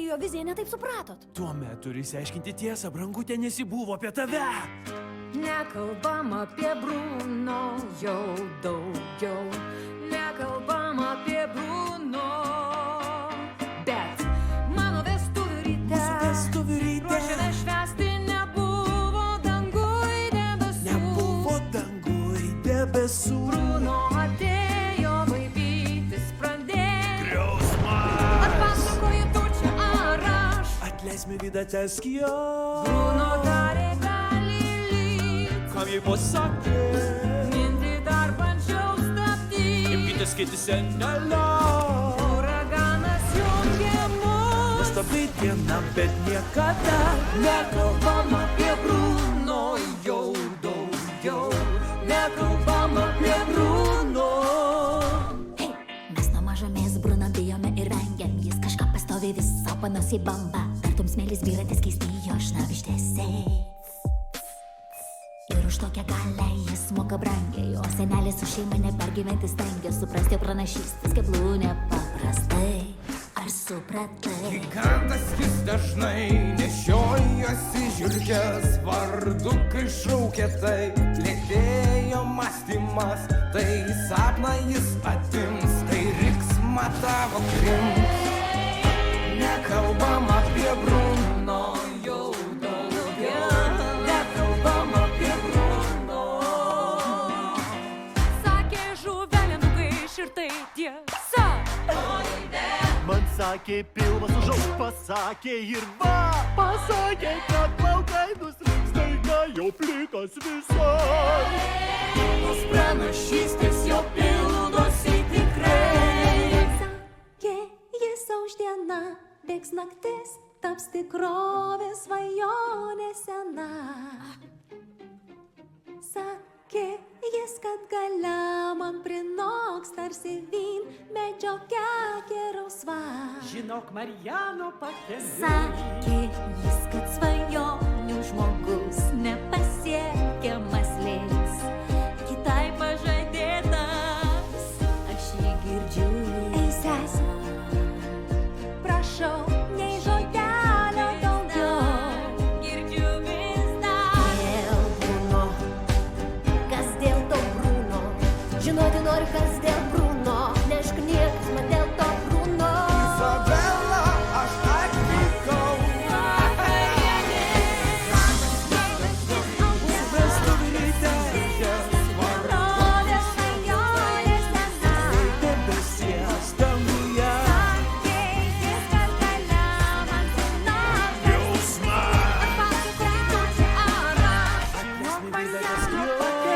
į jo viziją netaip supratot? Tuomet turi išsiaiškinti tiesą, brangutė, nes ji buvo apie tave. Nekalbam apie Bruno jau daugiau. Nekalbam apie Bruno. Bet mano vestuvių ryte ruošiame švęsti nebuvo danguj debesų. Nebuvo danguj debesų. Bruno atėjo vaipytis pradėjo. Griausmą. Atpasakoji tu čia ar aš. Atleismi vida teskio. Bruno darė gali lyg. Kam jai pasakė? Mintį dar bandžiau stabdyti. Imkite skaiti senelio. Uraganas jungia mus. Nuostabi diena, bet niekada nekalbam apie Bruno jau daugiau. Nekalbam apie Bruno. Hei, mes nuo mažomės Bruno bijome ir vengiam. Jis kažką pastovi visą panos į bambą. Tartum smėlis byrantis keisti jo šnabždesiai. Ir už tokią galę jis moka brangiai. O senelis su šeima nepergyventi stengia. Suprasti pranašystis keblų nepaprastai. Ar supratai? Gigantas jis dažnai nešiojasi žiurkės vardu, kai šaukia tai. Lėtėjo mąstymas, tai sapną jis atims, kai riksmą tavo prims. Nekalbam apie Bruno jau daugiau. Nekalbam apie Bruno. Sakė žuvelė nugaiš ir tai tiesa. Man sakė pilvas užaugs, pasakė ir va. Pasakė, kad plaukai nuslinks, staiga jau plikas visai. Tos pranašystės jo pildosi tikrai. Sakė jis aušdiena, bėgs naktis, taps tikrovė svajonė sena. Sakė jis, kad galia man prinoks tarsi vynmedžio kekė rausva. Žinok, Marijano pakeliui. Sakė jis, kad svajonių žmogus nepasiekiamas liks. Kitai pažadėtas. Aš jį girdžiu. Ei, sese, prašau, nei žodelio daugiau. Girdžiu vis dar. Dėl Bruno, kas dėl to Bruno? Žinoti nori, kas dėl Bruno. Nešk niekas man dėl to Bruno. Izabela, aš atvykau. Vestuvių ryte. Rodė svajonė sena. Debesies danguje. Sakė jis, kad galia man prinoks. Griausmą. Atpasakoji tu čia ar aš. Atleismi vida teskio.